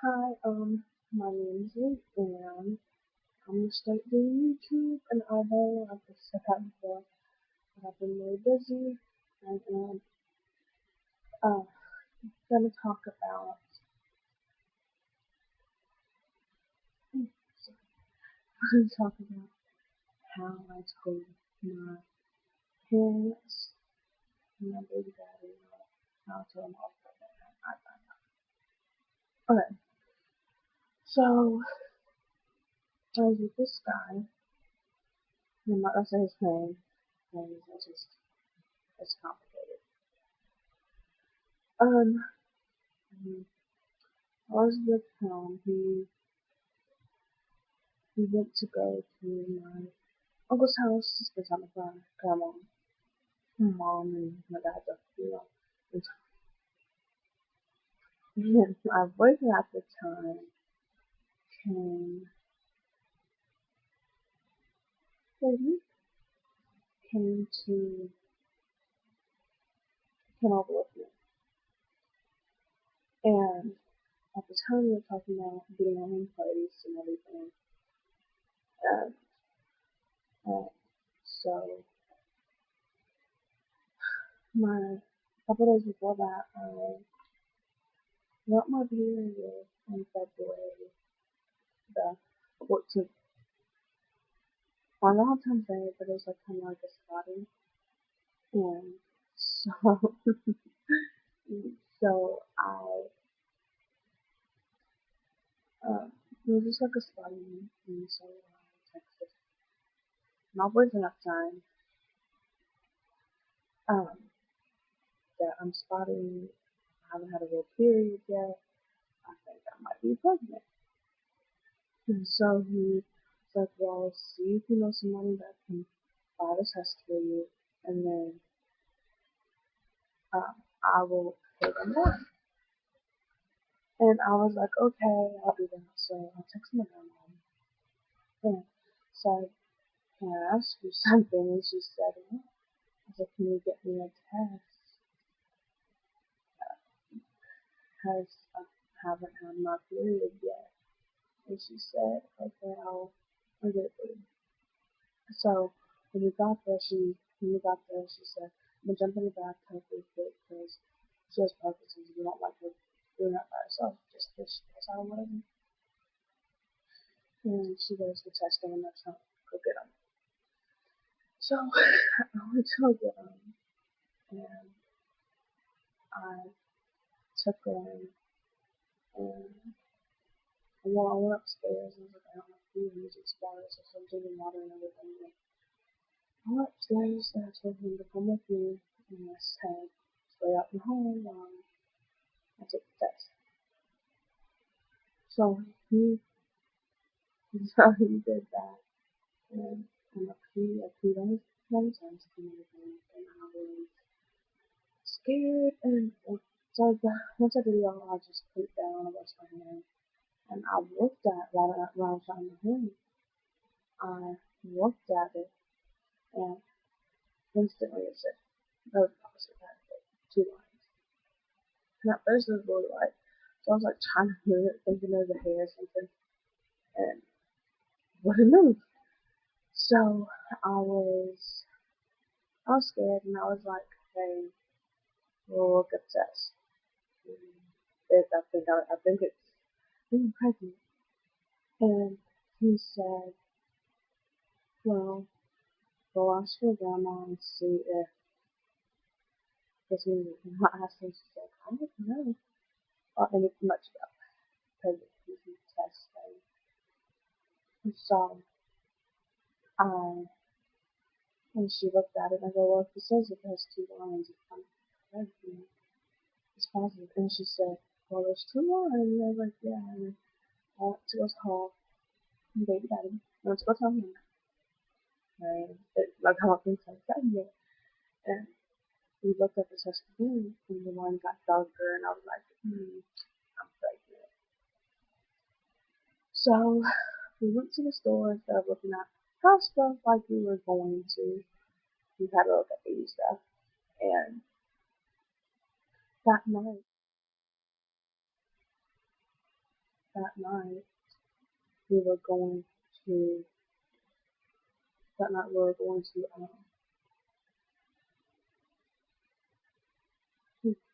Hi, my name is and I'm starting YouTube, and I know I've just said that before, but I've been really busy, and uh, gonna talk about, I'm gonna talk about how I told my parents, my baby daddy, how I told them all that I found out. Okay, so I was with this guy, I'm not gonna say his name, and it's complicated. Um, I was with him. We went to go to my uncle's house to spend time with my grandma, my mom, and my dad. And my boyfriend at the time came, he came to come over with me, and at the time we were talking about getting our own place and everything, and, and so my a couple days before that, I got my period on February the 14th. On Valentine's Day, but it was like kind of like a spotty. And so, so uh, it was just like a spotty, and so I texted my boyfriend at the time, um, that I'm spotting, I haven't had a real period yet, I think I might be pregnant. And so he said, well, see if you know somebody that can buy the test for you, and then um, I will pay them more. And I was like, okay, I'll do that. So I texted my grandma and said, can I ask you something? And she said, what? I said, can you get me a test? Because I haven't had my period yet. And she said, okay, I'll get it for you. So when we got there, she said, I'm gonna jump in the bathtub real quick because she has Parkinson's. We don't like her doing that by herself. Just because she knows how to whatever. And she goes to test them and that's how go get them. So I went to go get them and I took them and well, I went upstairs and was like, I don't have food, music stars, so I'm drinking water and everything. And I went upstairs and I told him to come with me and I said, stay out from home while I take the test. So he, so he did that and I peed on his desk and everything and I was scared and so once I did it all, I just put it down and washed my hands. And I looked at right around my hand. I looked at it and instantly it said no deposit benefit, two lines. And at first it was really light. So I was like trying to move it, thinking it was a hair or something, and wouldn't move. So I was scared and I was like, hey, we'll look at this. I think I'm pregnant. And he said, well, go ask your grandma and see if this means you can ask her. She said, I don't know. And it's much about pregnancy test thing. And so I, when she looked at it, I go, well, if it says it has two lines, it's positive. And she said, well, there's two lines. And I was like, yeah. And I went to go tell baby daddy. I went to go tell him. And like how I think so pregnant. And we looked at the test again, and the line got darker, and I was like, I'm pregnant. So we went to the store instead of looking at house stuff like we were going to. We had to look at baby stuff. And that night, that night we were going to, that night we were going to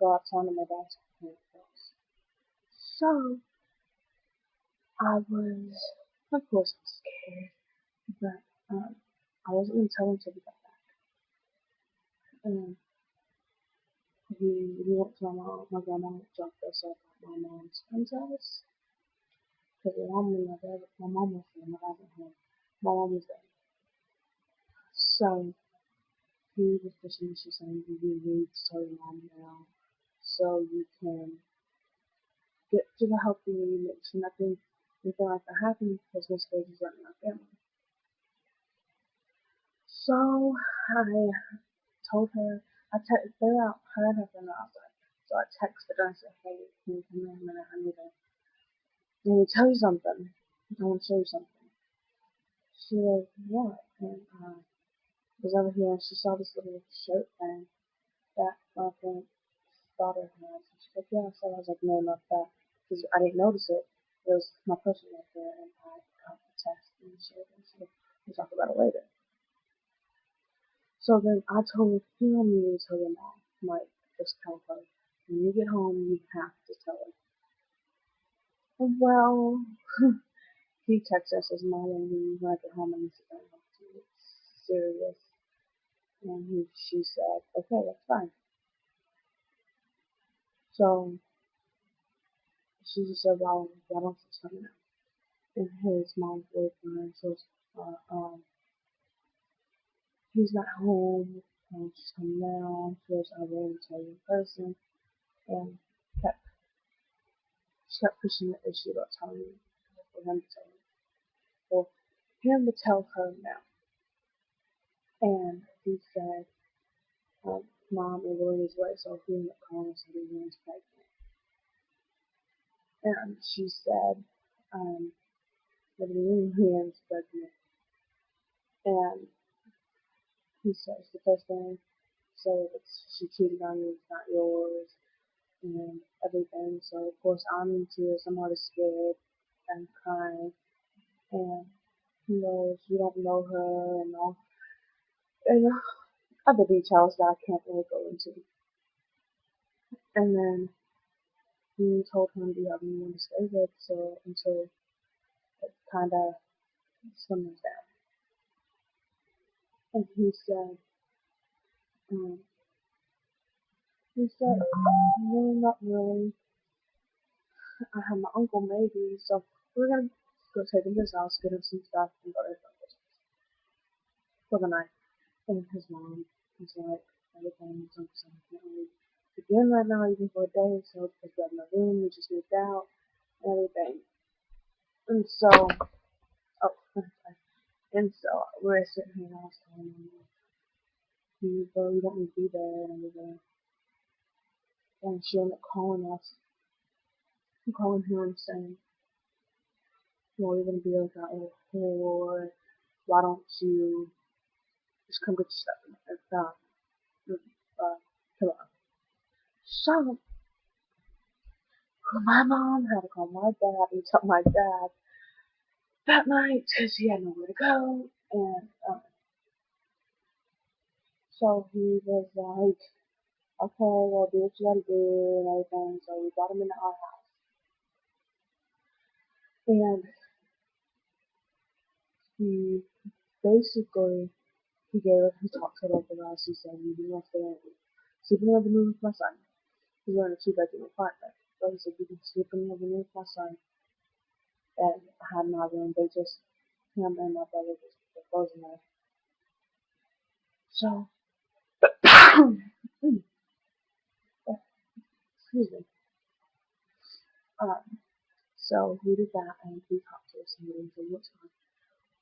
go outside of my dad's house. So, I was, of course, scared, but I wasn't going to tell him until we got back. And we went to my grandma dropped us off at my mom's friend's house. Because my mom was there, my dad was home. My mom was there. So, he was pushing me, she saying, you need to tell your mom now so you can get to the help you need, make sure nothing like that happens because Miss Rose is running our family. So I told her, they're out, her and her friend are outside. So I texted her and said, hey, can you come in a minute? I need to tell you something. I want to show you something. She was, what? And was over here and she saw this little shirt thing that my friend's daughter has. And she's like, yeah, I saw it. I was like, no, not that. Because I didn't notice it. It was my person right there and I got the text and showed her. So we'll talk about it later. So then I told him you need to tell your mom. Like, just tell her. When you get home, you have to tell her. Well, he texted us his mom when I get home and he said, I'm not too serious. And she said, okay, that's fine. So she just said, well, why don't you tell me now? And his mom's boyfriend, so he's not home, she's coming down, she was I will tell you in person, and kept, she kept pushing the issue about telling me, for him to tell me, for him to tell her now. And he said, Mom is on his way, so he ended up calling us and he was pregnant. And she said, what do you mean he is pregnant? And he says the first thing, so she cheated on you, it's not yours, and everything. So of course I'm in tears, I'm already scared and crying, and he knows you don't know her and all, and other details that I can't really go into. And then he told him, do you have anyone to stay with? So until it kind of simmers down. And um, he said, no, not really. I have my uncle maybe, so we're gonna go take him to his house, get him some stuff, and go to his uncle's for the night. And his mom was like, everything is something can't really begin right now, even for a day, so because we have no room, we just moved out, and everything. And so, oh, and so we're sitting here and I was telling him, you don't need to be there, and everything. And she ended up calling us, calling him saying, well, you're gonna be like that old whore, why don't you just come get your stuff and come on. So my mom had to call my dad and tell my dad that night because he had nowhere to go, and so he was like, okay, well, do what you gotta do and everything. So we brought him into our house, and he basically he talked to both of us. He said, you want to stay in sleep in the living room with my son. He's in a 2-bedroom apartment. But he said, you can sleep in the living room with my son and I had my room. They just, him and my brother just were closing there. So, excuse me. So we did that and he talked to us and we said, what's fine.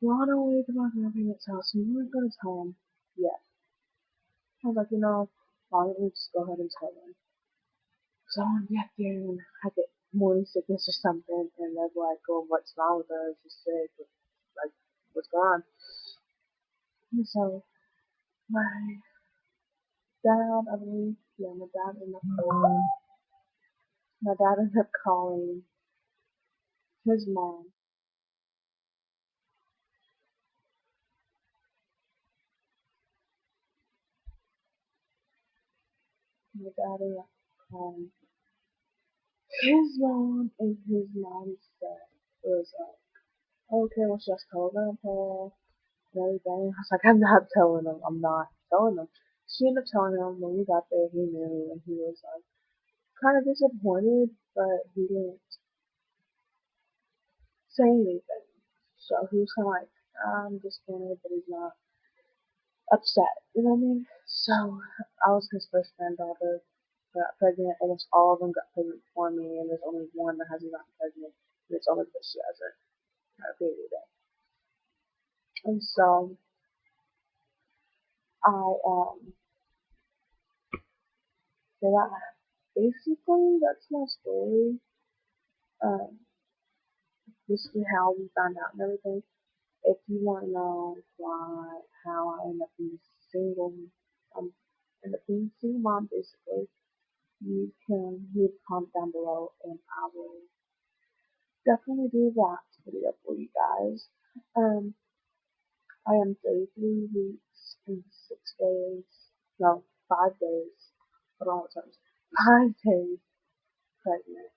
We're on our way to my grandparents' house and we weren't going to tell him yet. I was like, why don't we just go ahead and tell them? So I want to get there and I get morning sickness or something and they're like, oh, what's wrong with her? She's sick. Like, what's going on? And so my dad, I believe, yeah, my dad ended up calling his mom, my daddy um his mom and his mom's dad was okay, let's just tell grandpa and everything. I was like, I'm not telling him, I'm not telling him. She ended up telling him when we got there, he knew, and he was like kind of disappointed, but he didn't say anything. So he was kind of like, I'm disappointed, but he's not upset. You know what I mean? So I was his first granddaughter. Got pregnant. Almost all of them got pregnant before me, and there's only one that hasn't gotten pregnant, and it's only because she hasn't had a baby yet. And so I so that basically that's my story. Um, this is how we found out and everything. If you want to know why, how I ended up being single, um, end up being single mom, basically, you can leave a comment down below, and I will definitely do that video for you guys. Um, I am 33 weeks and 6 days, no, 5 days, hold on, what time is it? 5 days pregnant.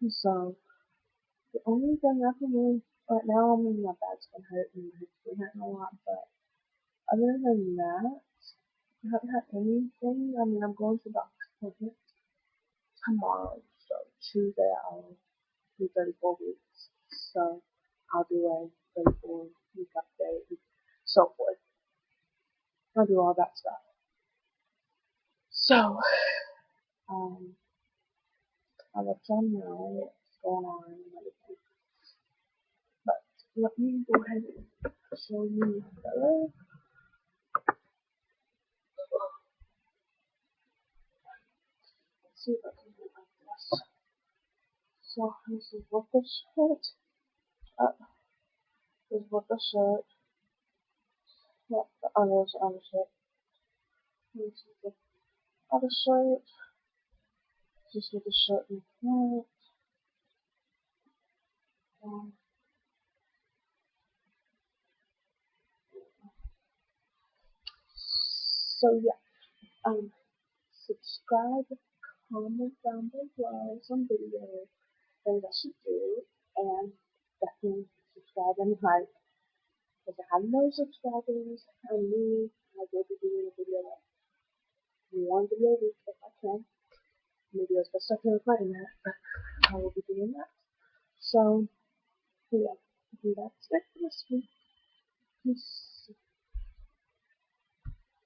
So, the only thing I can really, right now, I mean, my back's been hurting, my hips been hurting a lot, but other than that, I haven't had anything. I mean, I'm going to the doctor's appointment tomorrow, so Tuesday I'll do 34 weeks. So I'll do a 34 week update and so forth. I'll do all that stuff. So, um, I'll let y'all know what's going on and everything. But let me go ahead and show you the let's see if I can do it like this. So this is what the shirt. This is what the shirt. Yep, the undershirt. This is the other shirt. This is the shirt in front. Um, so yeah, subscribe, comment down below some videos things I should do, and definitely subscribe and like. Because I have no subscribers, and me, I will be doing a video like one video a week if I can. Maybe as best I can with my internet, but I will be doing that. So yeah, that's it for this week.